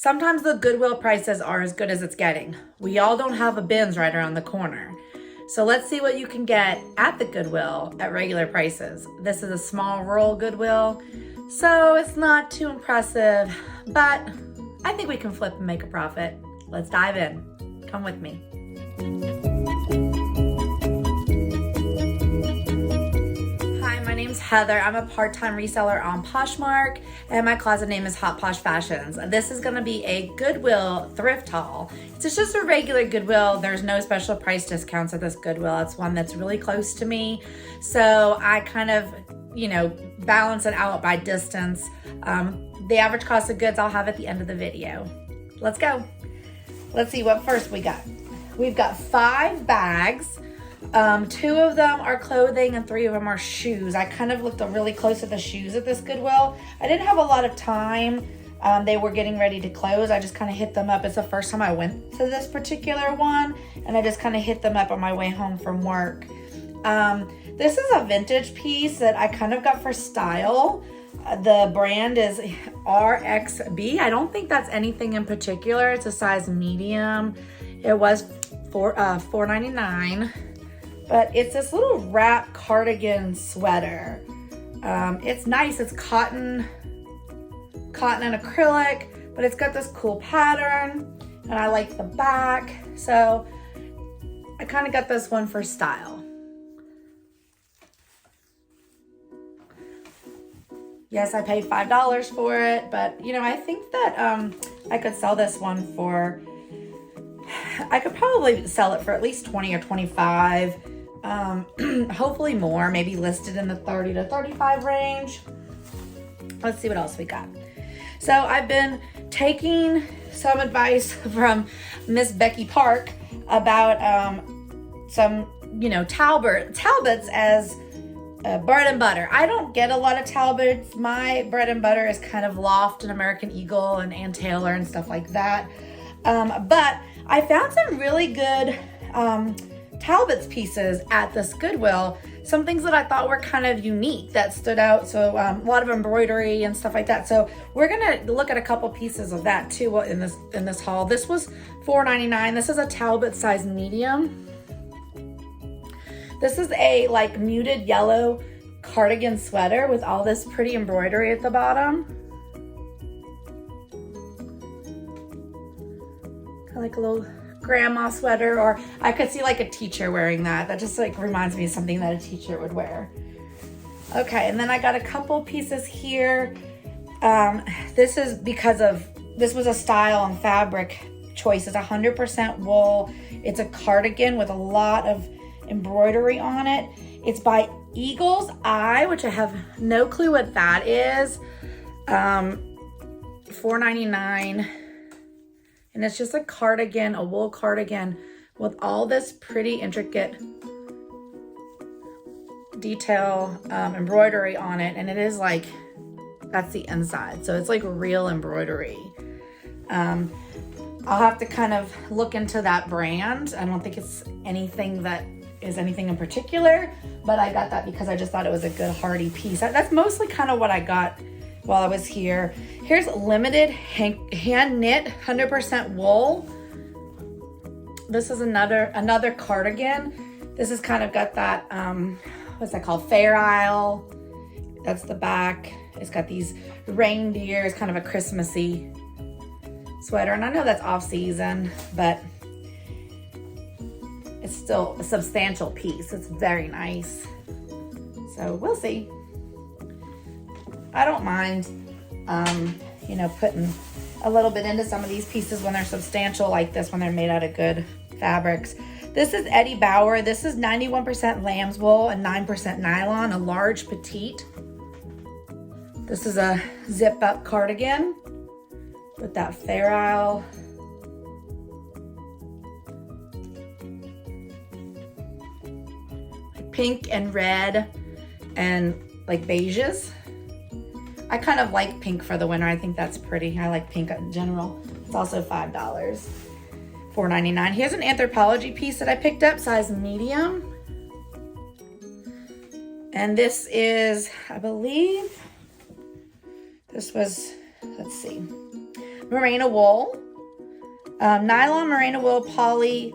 Sometimes the Goodwill prices are as good as it's getting. We all don't have a bins right around the corner. So let's see what you can get at the Goodwill at regular prices. This is a small rural Goodwill, so it's not too impressive, but I think we can flip and make a profit. Let's dive in. Come with me. My name's Heather. I'm a part-time reseller on Poshmark, and my closet name is Hot Posh Fashions. This is going to be a Goodwill thrift haul. It's just a regular Goodwill. There's no special price discounts at this Goodwill. It's one that's really close to me, so I kind of, balance it out by distance. The average cost of goods I'll have at the end of the video. Let's go. Let's see what first we got. We've got 5 bags. 2 of them are clothing and 3 of them are shoes. I kind of looked really close at the shoes at this Goodwill. I didn't have a lot of time. They were getting ready to close. I just kind of hit them up. It's the first time I went to this particular one, and I just kind of hit them up on my way home from work. This is a vintage piece that I kind of got for style. The brand is RXB. I don't think that's anything in particular. It's a size medium. It was $4.99. But it's this little wrap cardigan sweater. It's nice. It's cotton and acrylic, but it's got this cool pattern, and I like the back. So I kind of got this one for style. Yes, I paid $5 for it, but I think that I could sell this one for, I could probably sell it for at least 20 or 25. Hopefully more, maybe listed in the 30 to 35 range. Let's see what else we got. So I've been taking some advice from Miss Becky Park about some, Talbots as bread and butter. I don't get a lot of Talbots. My bread and butter is kind of Loft and American Eagle and Ann Taylor and stuff like that. But I found some really good Talbot's pieces at this Goodwill. Some things that I thought were kind of unique that stood out. So a lot of embroidery and stuff like that. So we're gonna look at a couple pieces of that too in this haul. This was $4.99. This is a Talbot size medium. This is a muted yellow cardigan sweater with all this pretty embroidery at the bottom. Kind of like a little grandma sweater, or I could see a teacher wearing that. That just reminds me of something that a teacher would wear. Okay, and then I got a couple pieces here. This is because this was a style and fabric choice. It's 100% wool. It's a cardigan with a lot of embroidery on it. It's by Eagle's Eye, which I have no clue what that is. $4.99. And it's just a cardigan, a wool cardigan with all this pretty intricate detail embroidery on it. And it is that's the inside. So it's real embroidery. I'll have to kind of look into that brand. I don't think it's anything that is anything in particular, but I got that because I just thought it was a good hardy piece. That's mostly kind of what I got while I was here. Here's limited hand knit 100% wool. This is another cardigan. This has kind of got that what's that called, Fair Isle. That's the back. It's got these reindeers, kind of a Christmassy sweater, and I know that's off season, but it's still a substantial piece. It's very nice. So we'll see. I don't mind, putting a little bit into some of these pieces when they're substantial like this, when they're made out of good fabrics. This is Eddie Bauer. This is 91% lamb's wool and 9% nylon, a large petite. This is a zip up cardigan with that Fair Isle. Pink and red and beiges. I kind of like pink for the winter. I think that's pretty. I like pink in general. It's also $5. $4.99. Here's an Anthropologie piece that I picked up, size medium. And this is, I believe, this was, let's see, merino wool, nylon, merino wool, poly,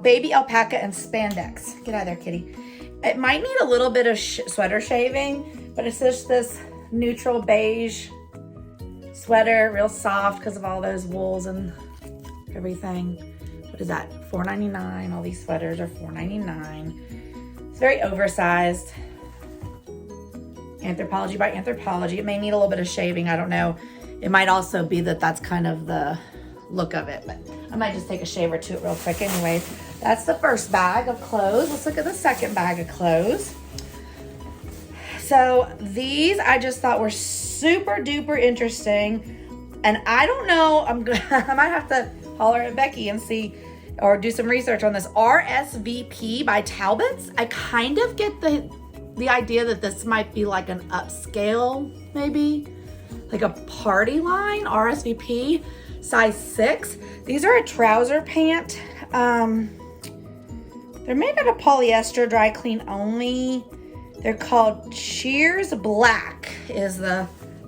baby alpaca, and spandex. Get out of there, kitty. It might need a little bit of sweater shaving, but it's just this neutral beige sweater, real soft because of all those wools and everything. What is that? $4.99. All these sweaters are $4.99. It's very oversized. Anthropologie by Anthropologie. It may need a little bit of shaving. I don't know. It might also be that that's kind of the look of it, but I might just take a shaver to it real quick. Anyways, that's the first bag of clothes. Let's look at the second bag of clothes. So these I just thought were super duper interesting, and I don't know. I might have to holler at Becky and see or do some research on this. RSVP by Talbots. I kind of get the idea that this might be like an upscale, maybe like a party line. RSVP, size 6. These are a trouser pant. They're made out of polyester, dry clean only. They're called Shears Black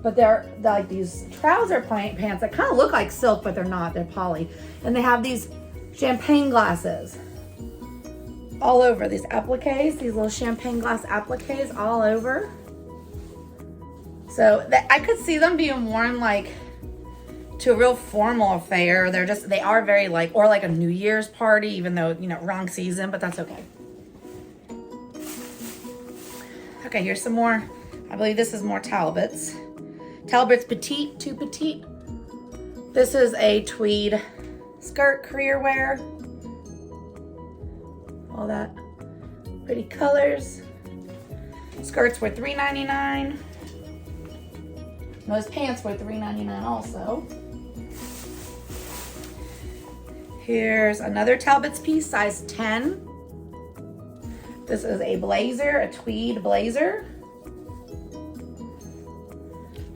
but they're like these trouser pants that kind of look like silk, but they're not, they're poly. And they have these champagne glasses all over, these appliques, these little champagne glass appliques all over. So I could see them being worn like to a real formal affair. They are very or like a New Year's party, even though, wrong season, but that's okay. Okay, here's some more. I believe this is more Talbots. Talbots Petite, too petite. This is a tweed skirt, career wear. All that pretty colors. Skirts were $3.99. Those pants were $3.99 also. Here's another Talbots piece, size 10. This is a blazer, a tweed blazer.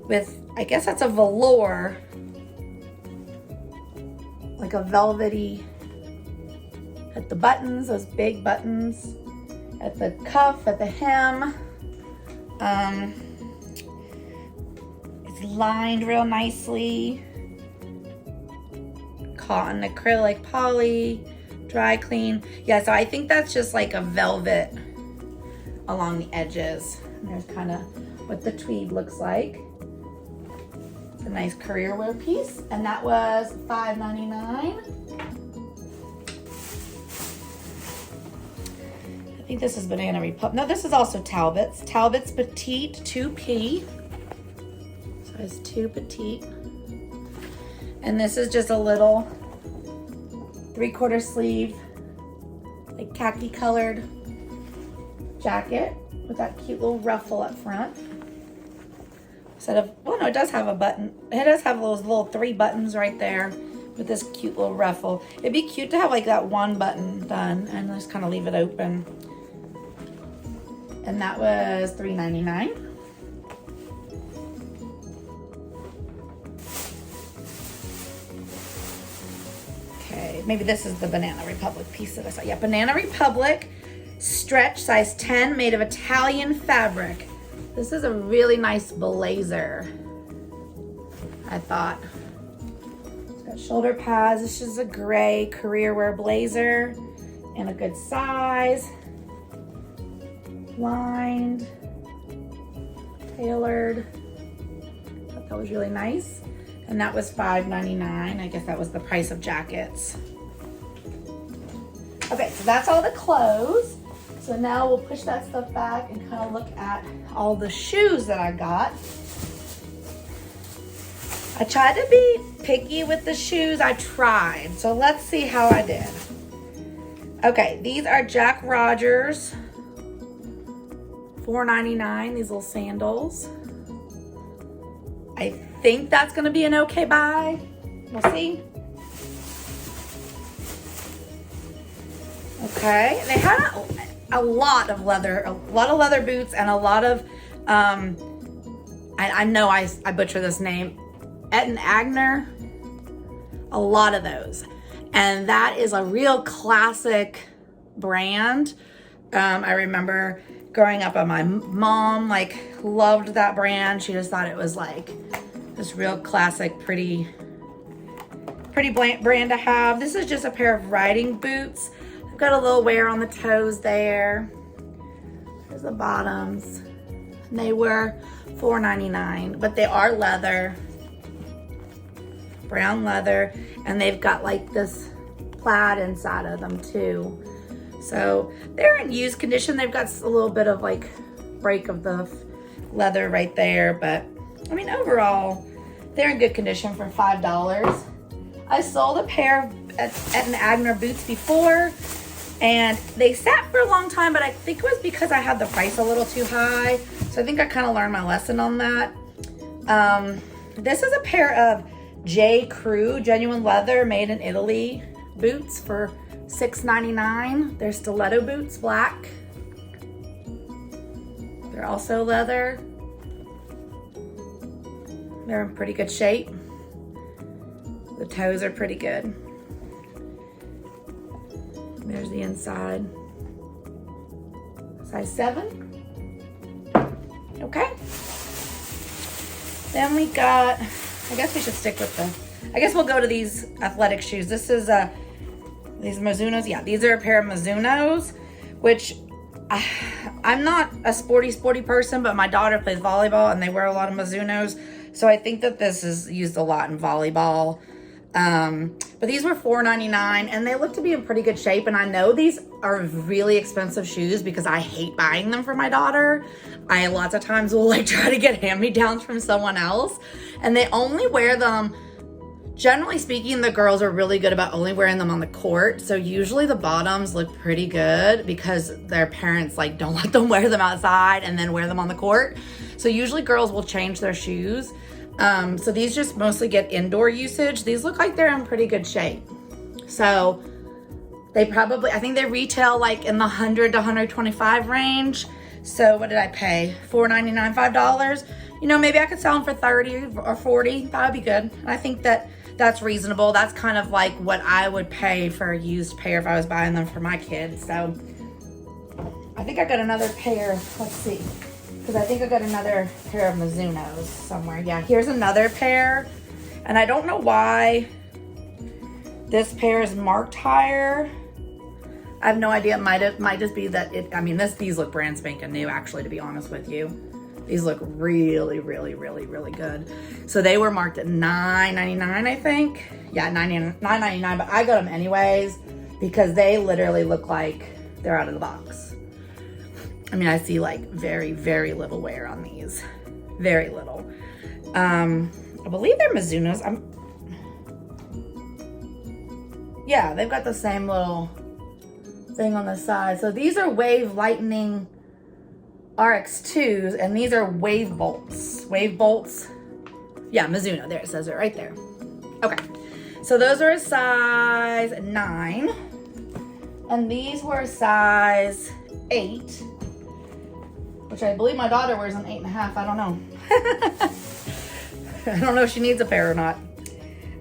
With, I guess that's a velour. Like a velvety, at the buttons, those big buttons. At the cuff, at the hem. It's lined real nicely. Cotton, acrylic, poly, dry clean. Yeah, so I think that's just like a velvet along the edges. And there's kind of what the tweed looks like. It's a nice career wear piece, and that was $5.99. I think this is Banana Republic. No, this is also Talbots. Talbots Petite 2P. Size 2 petite. And this is just a little 3/4 sleeve, like khaki colored jacket with that cute little ruffle up front. No, it does have a button. It does have those little 3 buttons right there with this cute little ruffle. It'd be cute to have like that one button done and just kind of leave it open. And that was $3.99. Okay, maybe this is the Banana Republic piece that I saw. Yeah, Banana Republic stretch, size 10, made of Italian fabric. This is a really nice blazer, I thought. It's got shoulder pads. This is a gray career wear blazer and a good size. Lined, tailored. I thought that was really nice. And that was $5.99. I guess that was the price of jackets. Okay, so that's all the clothes. So now we'll push that stuff back and kind of look at all the shoes that I got. I tried to be picky with the shoes. I tried. So let's see how I did. Okay, these are Jack Rogers. $4.99, these little sandals. I think that's gonna be an okay buy. We'll see. Okay, they had a lot of leather boots, and a lot of, I know I butcher this name, Etten Agner, a lot of those. And that is a real classic brand. I remember growing up, my mom loved that brand. She just thought it was like this real classic, pretty pretty brand to have. This is just a pair of riding boots. I've got a little wear on the toes there. There's the bottoms. And they were $4.99, but they are leather, brown leather, and they've got like this plaid inside of them too. So they're in used condition. They've got a little bit of like break of the leather right there, but I mean, overall, they're in good condition for $5. I sold a pair at an Agner Boots before, and they sat for a long time, but I think it was because I had the price a little too high. So I think I kind of learned my lesson on that. This is a pair of J. Crew genuine leather made in Italy boots for $6.99. They're stiletto boots, black. They're also leather. They're in pretty good shape. The toes are pretty good. There's the inside. Size 7. Okay. Then we got, I guess we should stick with I guess we'll go to these athletic shoes. This is these Mizunos. Yeah, these are a pair of Mizunos, which I'm not a sporty person, but my daughter plays volleyball and they wear a lot of Mizunos. So I think that this is used a lot in volleyball. But these were $4.99 and they look to be in pretty good shape. And I know these are really expensive shoes because I hate buying them for my daughter. I lots of times will like try to get hand-me-downs from someone else, and they only wear them, generally speaking, the girls are really good about only wearing them on the court. So usually the bottoms look pretty good because their parents like don't let them wear them outside and then wear them on the court. So usually girls will change their shoes. So these just mostly get indoor usage. These look like they're in pretty good shape. So they probably, I think they retail like in the $100 to $125 range. So what did I pay? $4.99, $5. You know, maybe I could sell them for $30 or $40. That would be good. And I think that that's reasonable. That's kind of like what I would pay for a used pair if I was buying them for my kids. So I think I got another pair. Let's see. Because I think I got another pair of Mizunos somewhere. Yeah, here's another pair. And I don't know why this pair is marked higher. I have no idea. It might just be that it, I mean, these look brand spanking new, actually, to be honest with you. These look really, really, really, really good. So they were marked at $9.99, I think. Yeah, $9.99, but I got them anyways because they literally look like they're out of the box. I mean, I see like very, very little wear on these. Very little. I believe they're Mizunos. Yeah, they've got the same little thing on the side. So these are Wave Lightning RX2s, and these are Wave Bolts. Wave Bolts. Yeah, Mizuno. There, it says it right there. Okay. So those are a size 9. And these were a size 8. Which I believe my daughter wears an 8.5. I don't know. I don't know if she needs a pair or not.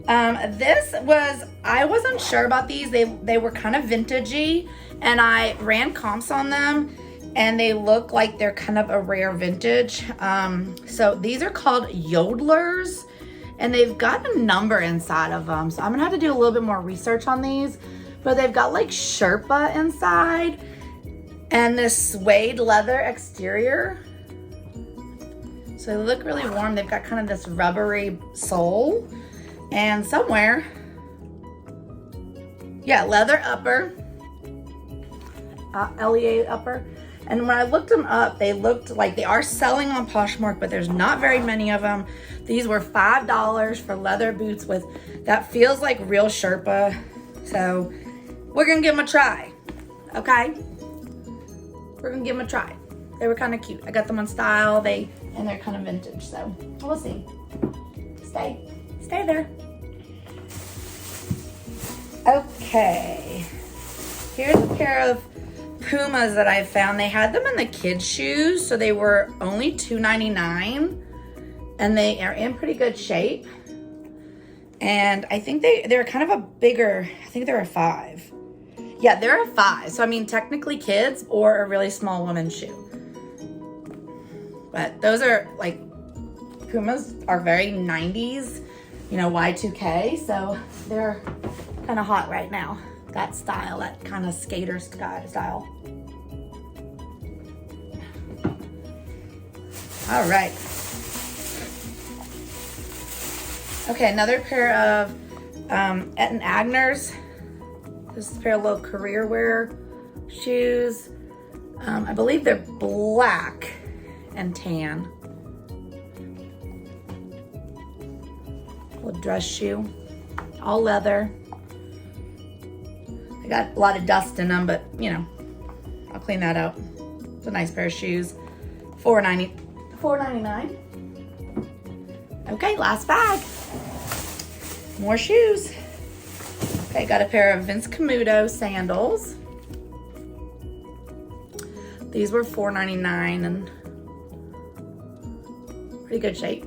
I wasn't sure about these. They were kind of vintagey, and I ran comps on them, and they look like they're kind of a rare vintage. So these are called Yodelers, and they've got a number inside of them. So I'm gonna have to do a little bit more research on these, but they've got like Sherpa inside and this suede leather exterior. So they look really warm. They've got kind of this rubbery sole, and somewhere, yeah, leather upper, LEA upper. And when I looked them up, they looked like they are selling on Poshmark, but there's not very many of them. These were $5 for leather boots with, that feels like real Sherpa. So we're gonna give them a try, okay? We're gonna give them a try. They were kind of cute. I got them on style, and they're kind of vintage, so we'll see. Stay there. Okay, here's a pair of Pumas that I found. They had them in the kids' shoes, so they were only $2.99, and they are in pretty good shape. And I think they're kind of a bigger, I think they're a 5. Yeah, they're a 5. So I mean, technically kids or a really small woman's shoe. But those are like, Pumas are very 90s. you know, Y2K. So they're kind of hot right now. That style, that kind of skater style. All right. Okay, another pair of Eton Agners. This is a pair of little career wear shoes. I believe they're black and tan. Little dress shoe, all leather. They got a lot of dust in them, but you know, I'll clean that out. It's a nice pair of shoes. $4.99. Okay, last bag. More shoes. Okay, got a pair of Vince Camuto sandals. These were $4.99 and pretty good shape.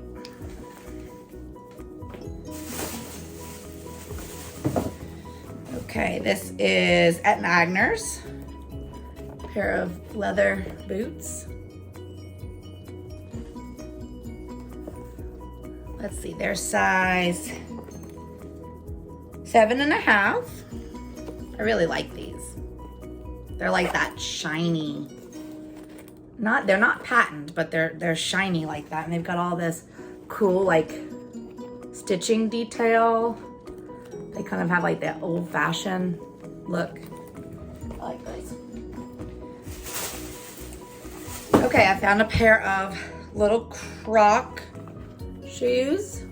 Okay, this is Eton Agners. Pair of leather boots. Let's see, their size 7.5. I really like these. They're like that shiny. They're not patent, but they're shiny like that, and they've got all this cool like stitching detail. They kind of have like that old-fashioned look. I like those. Okay, I found a pair of little Croc shoes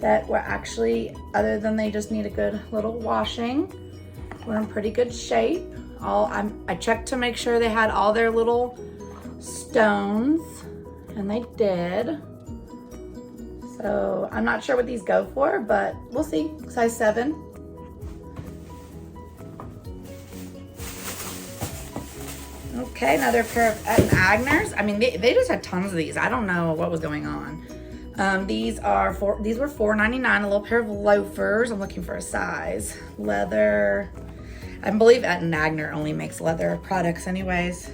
that were actually, other than they just need a good little washing, were in pretty good shape. I checked to make sure they had all their little stones, and they did. So I'm not sure what these go for, but we'll see. Size 7. Okay, another pair of Eton Agners. I mean, they just had tons of these. I don't know what was going on. These were $4.99. A little pair of loafers. I'm looking for a size. Leather. I believe Eton Agner only makes leather products anyways.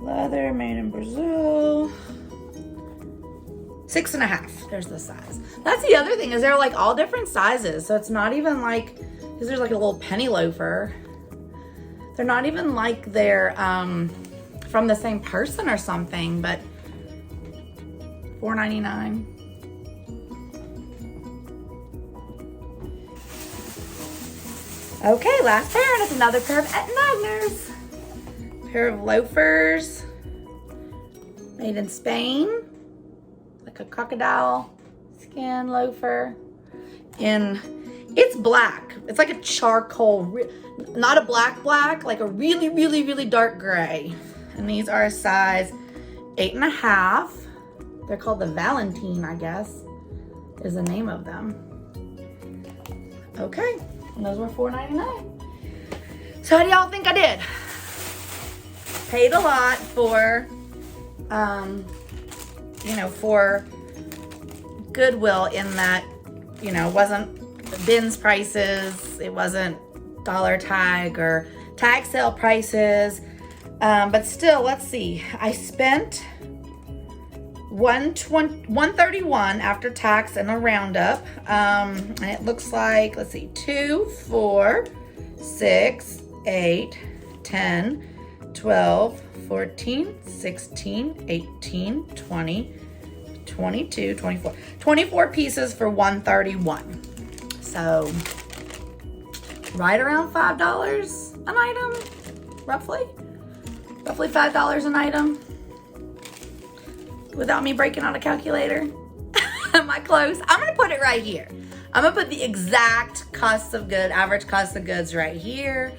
Leather made in Brazil. 6.5. There's the size. That's the other thing, is they're like all different sizes. So it's not even like, because there's like a little penny loafer. They're not even like they're from the same person or something, but $4.99. Okay, last pair, and it's another pair of Eton Agners. Pair of loafers, made in Spain, like a crocodile skin loafer. It's black. It's like a charcoal, not a black, like a really, really, really dark gray. And these are a size 8.5. They're called the Valentine, I guess, is the name of them. Okay, and those were $4.99. So how do y'all think I did? Paid a lot for, for Goodwill, in that, wasn't bins prices, it wasn't dollar tag or tag sale prices, but still, let's see. I spent $131 after tax and a roundup, and it looks like, let's see, 2, 4, 6, 8, 10, 12, 14, 16, 18, 20, 22, 24. 24 pieces for $131. So right around $5 an item, roughly $5 an item, without me breaking out a calculator. Am I close? I'm gonna put it right here. I'm gonna put the exact cost of goods, average cost of goods right here.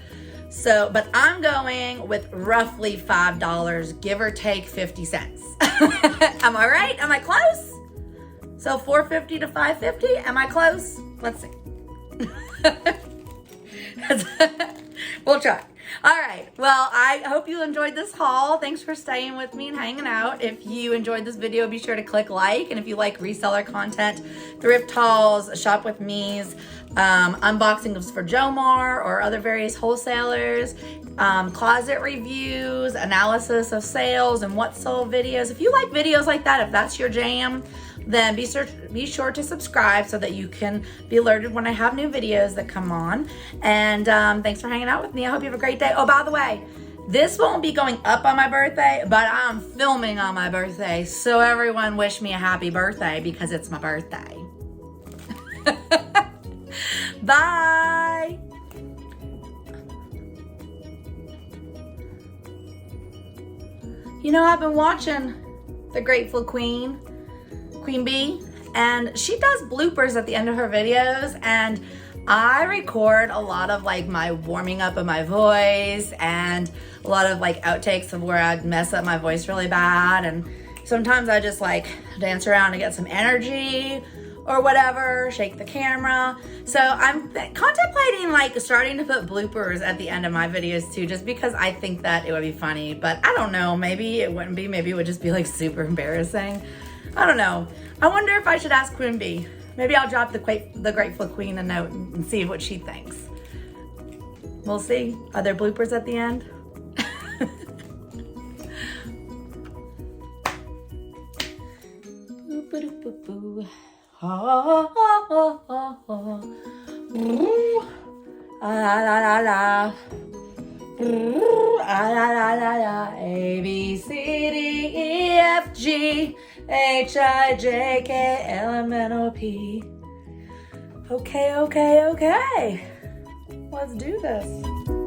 So, but I'm going with roughly $5, give or take 50 cents. Am I right? Am I close? So $4.50 to $5.50, am I close? Let's see. We'll try. All right. Well, I hope you enjoyed this haul. Thanks for staying with me and hanging out. If you enjoyed this video, be sure to click like. And if you like reseller content, thrift hauls, shop with me's, unboxings for Jomar or other various wholesalers, closet reviews, analysis of sales and what sold videos. If you like videos like that, if that's your jam, then be sure to subscribe so that you can be alerted when I have new videos that come on. And thanks for hanging out with me. I hope you have a great day. Oh, by the way, this won't be going up on my birthday, but I'm filming on my birthday. So everyone wish me a happy birthday because it's my birthday. Bye. You know, I've been watching The Grateful Queen Bee, and she does bloopers at the end of her videos, and I record a lot of like my warming up of my voice and a lot of like outtakes of where I mess up my voice really bad, and sometimes I just like dance around to get some energy or whatever, shake the camera. So I'm contemplating like starting to put bloopers at the end of my videos too, just because I think that it would be funny, but I don't know, maybe it wouldn't be, maybe it would just be like super embarrassing. I don't know. I wonder if I should ask Queen Bee. Maybe I'll drop the Grateful Queen a note and see what she thinks. We'll see. Are there bloopers at the end? Boo-ba-doo-boo-boo. Ah, ah, ah, ah, ah. Ooh. Ah, la, la, la. Ooh. Ah, la, la, la, la. A, B, C, D, E, F, G, H, I, J, K, L, M, N, O, P. Okay. Let's do this.